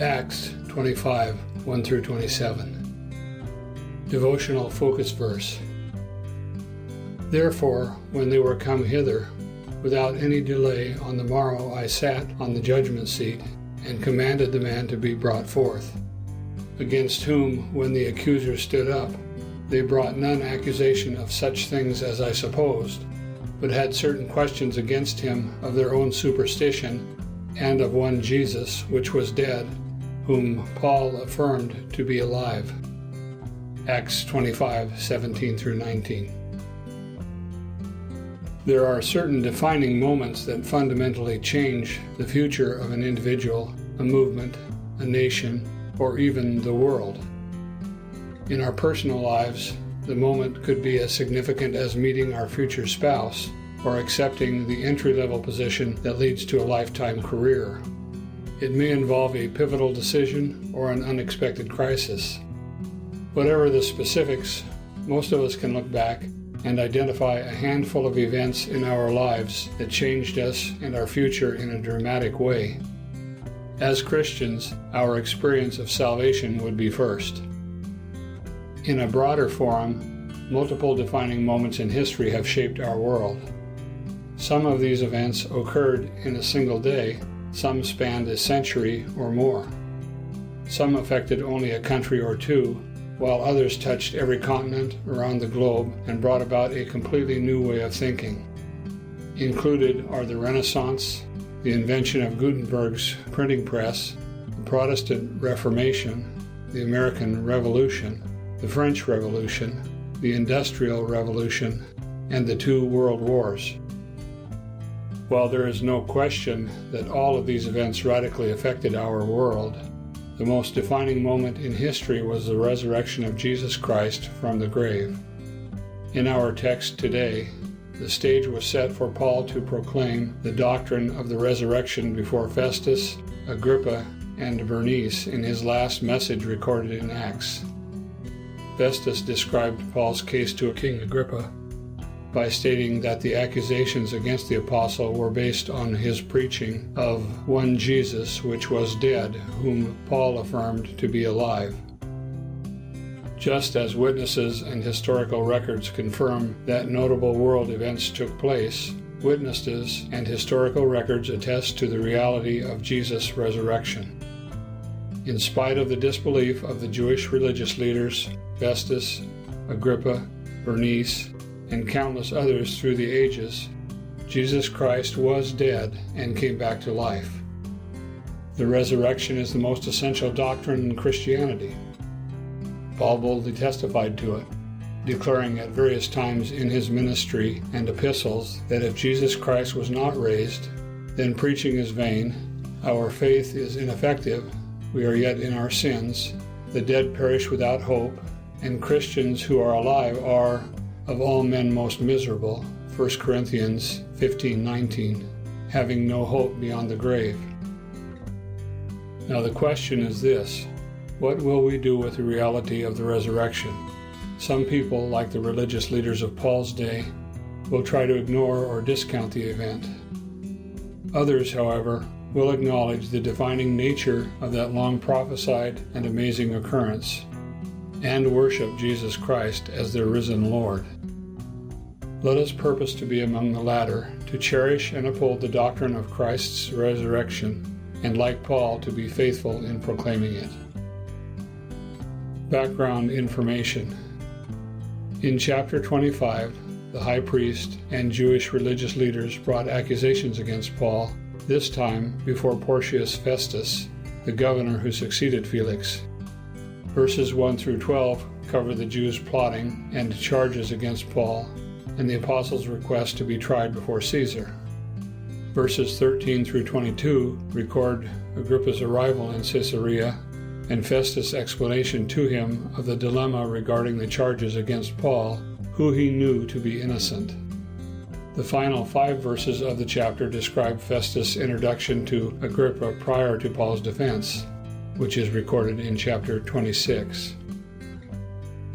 Acts 25, 1 through 27. Devotional focus verse. Therefore, when they were come hither, without any delay, on the morrow I sat on the judgment seat, and commanded the man to be brought forth, against whom, when the accusers stood up, they brought none accusation of such things as I supposed, but had certain questions against him of their own superstition, and of one Jesus, which was dead, whom Paul affirmed to be alive. Acts 25, 17 through 19. There are certain defining moments that fundamentally change the future of an individual, a movement, a nation, or even the world. In our personal lives, the moment could be as significant as meeting our future spouse or accepting the entry-level position that leads to a lifetime career. It may involve a pivotal decision or an unexpected crisis. Whatever the specifics, most of us can look back and identify a handful of events in our lives that changed us and our future in a dramatic way. As Christians, our experience of salvation would be first. In a broader forum, multiple defining moments in history have shaped our world. Some of these events occurred in a single day, some spanned a century or more. Some affected only a country or two, while others touched every continent around the globe and brought about a completely new way of thinking. Included are the Renaissance, the invention of Gutenberg's printing press, the Protestant Reformation, the American Revolution, the French Revolution, the Industrial Revolution, and the two World Wars. While there is no question that all of these events radically affected our world, the most defining moment in history was the resurrection of Jesus Christ from the grave. In our text today, the stage was set for Paul to proclaim the doctrine of the resurrection before Festus, Agrippa, and Bernice in his last message recorded in Acts. Festus described Paul's case to King Agrippa by stating that the accusations against the apostle were based on his preaching of one Jesus which was dead, whom Paul affirmed to be alive. Just as witnesses and historical records confirm that notable world events took place, witnesses and historical records attest to the reality of Jesus' resurrection. In spite of the disbelief of the Jewish religious leaders, Festus, Agrippa, Bernice, and countless others through the ages, Jesus Christ was dead and came back to life. The resurrection is the most essential doctrine in Christianity. Paul boldly testified to it, declaring at various times in his ministry and epistles that if Jesus Christ was not raised, then preaching is vain, our faith is ineffective, we are yet in our sins, the dead perish without hope, and Christians who are alive are, of all men most miserable, 1 Corinthians 15:19, having no hope beyond the grave. Now the question is this: what will we do with the reality of the resurrection? Some people, like the religious leaders of Paul's day, will try to ignore or discount the event. Others, however, will acknowledge the defining nature of that long prophesied and amazing occurrence, and worship Jesus Christ as their risen Lord. Let us purpose to be among the latter, to cherish and uphold the doctrine of Christ's resurrection, and like Paul, to be faithful in proclaiming it. Background information. In chapter 25, the high priest and Jewish religious leaders brought accusations against Paul, this time before Porcius Festus, the governor who succeeded Felix. Verses 1 through 12 cover the Jews' plotting and charges against Paul, and the apostles' request to be tried before Caesar. Verses 13 through 22 record Agrippa's arrival in Caesarea and Festus' explanation to him of the dilemma regarding the charges against Paul, who he knew to be innocent. The final 5 verses of the chapter describe Festus' introduction to Agrippa prior to Paul's defense, which is recorded in chapter 26.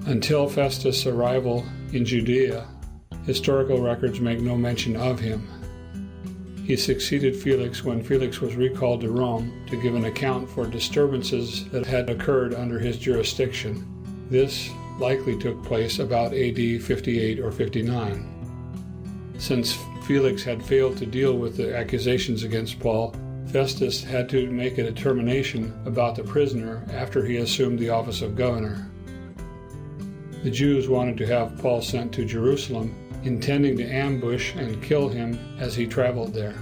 Until Festus' arrival in Judea, historical records make no mention of him. He succeeded Felix when Felix was recalled to Rome to give an account for disturbances that had occurred under his jurisdiction. This likely took place about AD 58 or 59. Since Felix had failed to deal with the accusations against Paul, Festus had to make a determination about the prisoner after he assumed the office of governor. The Jews wanted to have Paul sent to Jerusalem, intending to ambush and kill him as he traveled there.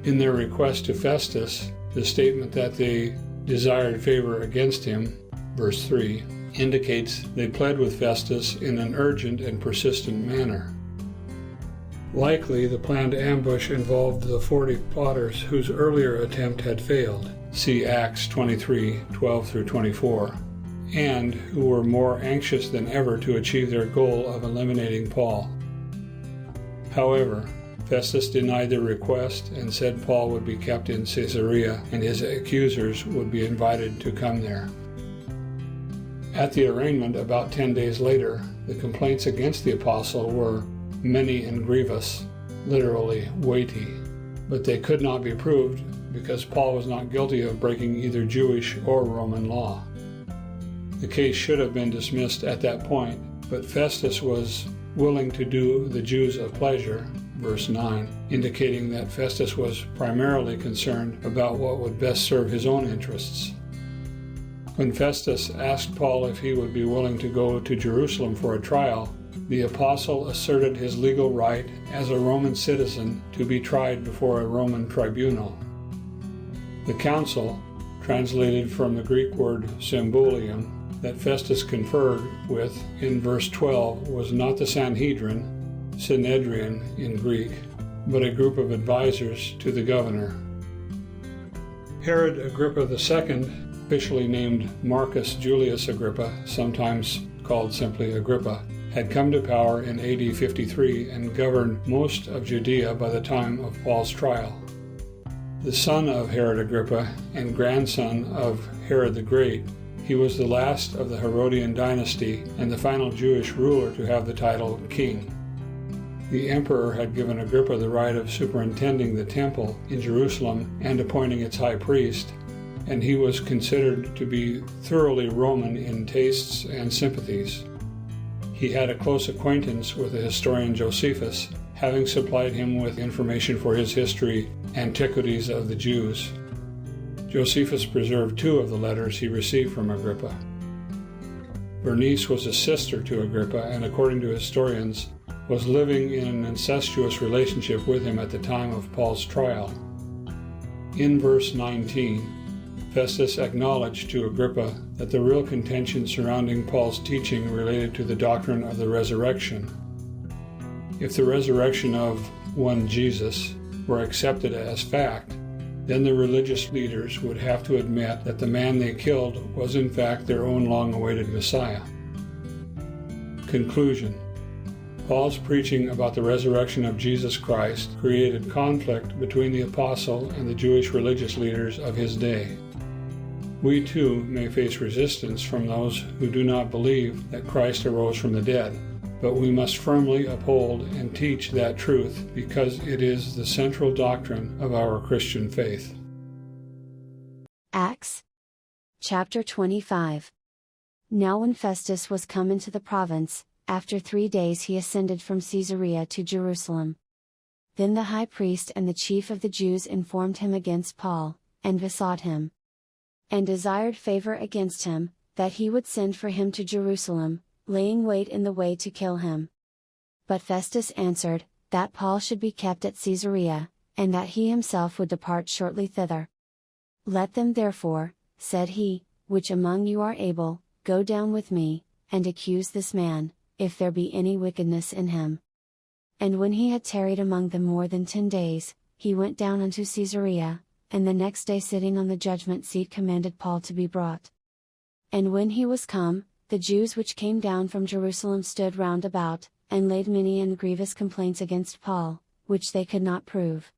In their request to Festus, the statement that they desired favor against him, verse 3, indicates they pled with Festus in an urgent and persistent manner. Likely, the planned ambush involved the 40 plotters whose earlier attempt had failed, see Acts 23:12-24, and who were more anxious than ever to achieve their goal of eliminating Paul. However, Festus denied their request and said Paul would be kept in Caesarea and his accusers would be invited to come there. At the arraignment about 10 days later, the complaints against the apostle were many and grievous, literally weighty, but they could not be proved because Paul was not guilty of breaking either Jewish or Roman law. The case should have been dismissed at that point, but Festus was willing to do the Jews a pleasure, verse 9, indicating that Festus was primarily concerned about what would best serve his own interests. When Festus asked Paul if he would be willing to go to Jerusalem for a trial, the apostle asserted his legal right as a Roman citizen to be tried before a Roman tribunal. The council, translated from the Greek word symbolium, that Festus conferred with in verse 12 was not the Sanhedrin, Synedrion in Greek, but a group of advisors to the governor. Herod Agrippa II, officially named Marcus Julius Agrippa, sometimes called simply Agrippa, had come to power in AD 53 and governed most of Judea by the time of Paul's trial. The son of Herod Agrippa and grandson of Herod the Great, he was the last of the Herodian dynasty and the final Jewish ruler to have the title king. The emperor had given Agrippa the right of superintending the temple in Jerusalem and appointing its high priest, and he was considered to be thoroughly Roman in tastes and sympathies. He had a close acquaintance with the historian Josephus, having supplied him with information for his history, Antiquities of the Jews. Josephus preserved 2 of the letters he received from Agrippa. Bernice was a sister to Agrippa and, according to historians, was living in an incestuous relationship with him at the time of Paul's trial. In verse 19, Festus acknowledged to Agrippa that the real contention surrounding Paul's teaching related to the doctrine of the resurrection. If the resurrection of one Jesus were accepted as fact, then the religious leaders would have to admit that the man they killed was in fact their own long-awaited Messiah. Conclusion: Paul's preaching about the resurrection of Jesus Christ created conflict between the apostle and the Jewish religious leaders of his day. We too may face resistance from those who do not believe that Christ arose from the dead, but we must firmly uphold and teach that truth because it is the central doctrine of our Christian faith. Acts chapter 25. Now when Festus was come into the province, after 3 days he ascended from Caesarea to Jerusalem. Then the high priest and the chief of the Jews informed him against Paul, and besought him, and desired favor against him, that he would send for him to Jerusalem, laying wait in the way to kill him. But Festus answered, that Paul should be kept at Caesarea, and that he himself would depart shortly thither. Let them therefore, said he, which among you are able, go down with me, and accuse this man, if there be any wickedness in him. And when he had tarried among them more than 10 days, he went down unto Caesarea, and the next day sitting on the judgment seat commanded Paul to be brought. And when he was come, the Jews which came down from Jerusalem stood round about, and laid many and grievous complaints against Paul, which they could not prove.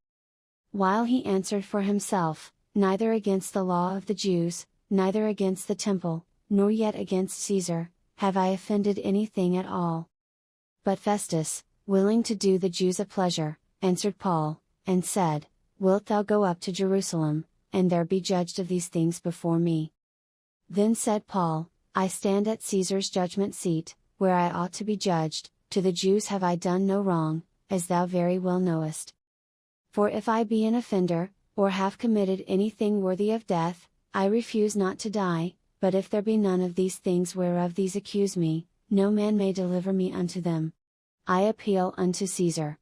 While he answered for himself, neither against the law of the Jews, neither against the temple, nor yet against Caesar, have I offended anything at all. But Festus, willing to do the Jews a pleasure, answered Paul, and said, Wilt thou go up to Jerusalem, and there be judged of these things before me? Then said Paul, I stand at Caesar's judgment seat, where I ought to be judged. To the Jews have I done no wrong, as thou very well knowest. For if I be an offender, or have committed anything worthy of death, I refuse not to die, but if there be none of these things whereof these accuse me, no man may deliver me unto them. I appeal unto Caesar.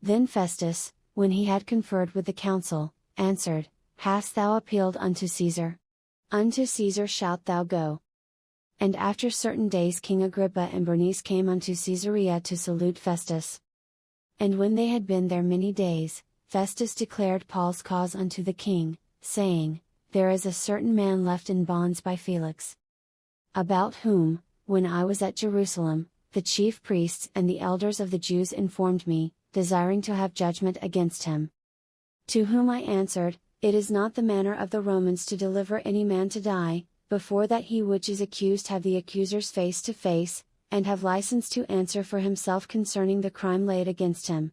Then Festus, when he had conferred with the council, answered, Hast thou appealed unto Caesar? Unto Caesar shalt thou go. And after certain days King Agrippa and Bernice came unto Caesarea to salute Festus. And when they had been there many days, Festus declared Paul's cause unto the king, saying, There is a certain man left in bonds by Felix, about whom, when I was at Jerusalem, the chief priests and the elders of the Jews informed me, desiring to have judgment against him. To whom I answered, It is not the manner of the Romans to deliver any man to die, before that he which is accused have the accusers face to face, and have license to answer for himself concerning the crime laid against him.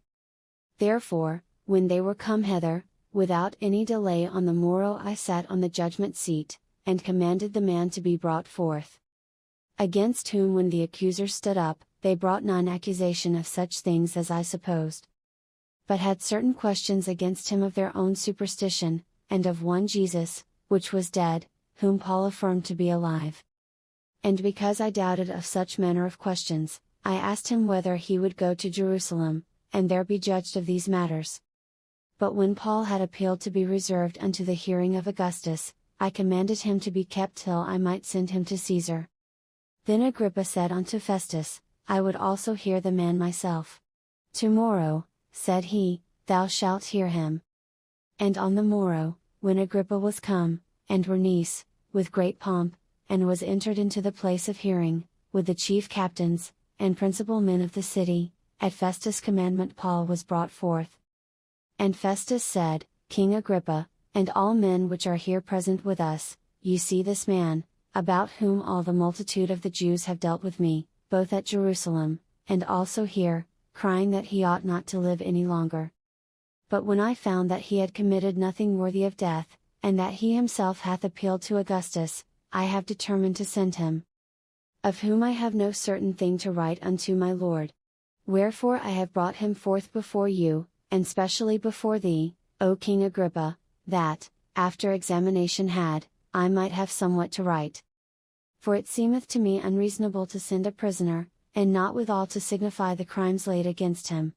Therefore, when they were come hither, without any delay on the morrow I sat on the judgment seat, and commanded the man to be brought forth. Against whom when the accusers stood up, they brought none accusation of such things as I supposed, but had certain questions against him of their own superstition, and of one Jesus, which was dead, whom Paul affirmed to be alive. And because I doubted of such manner of questions, I asked him whether he would go to Jerusalem, and there be judged of these matters. But when Paul had appealed to be reserved unto the hearing of Augustus, I commanded him to be kept till I might send him to Caesar. Then Agrippa said unto Festus, I would also hear the man myself. Tomorrow, said he, thou shalt hear him. And on the morrow, when Agrippa was come, and Bernice, with great pomp, and was entered into the place of hearing, with the chief captains, and principal men of the city, at Festus' commandment Paul was brought forth. And Festus said, King Agrippa, and all men which are here present with us, you see this man, about whom all the multitude of the Jews have dealt with me, both at Jerusalem, and also here, crying that he ought not to live any longer. But when I found that he had committed nothing worthy of death, and that he himself hath appealed to Augustus, I have determined to send him. Of whom I have no certain thing to write unto my Lord. Wherefore I have brought him forth before you, and specially before thee, O King Agrippa, that, after examination had, I might have somewhat to write. For it seemeth to me unreasonable to send a prisoner, and not withal to signify the crimes laid against him.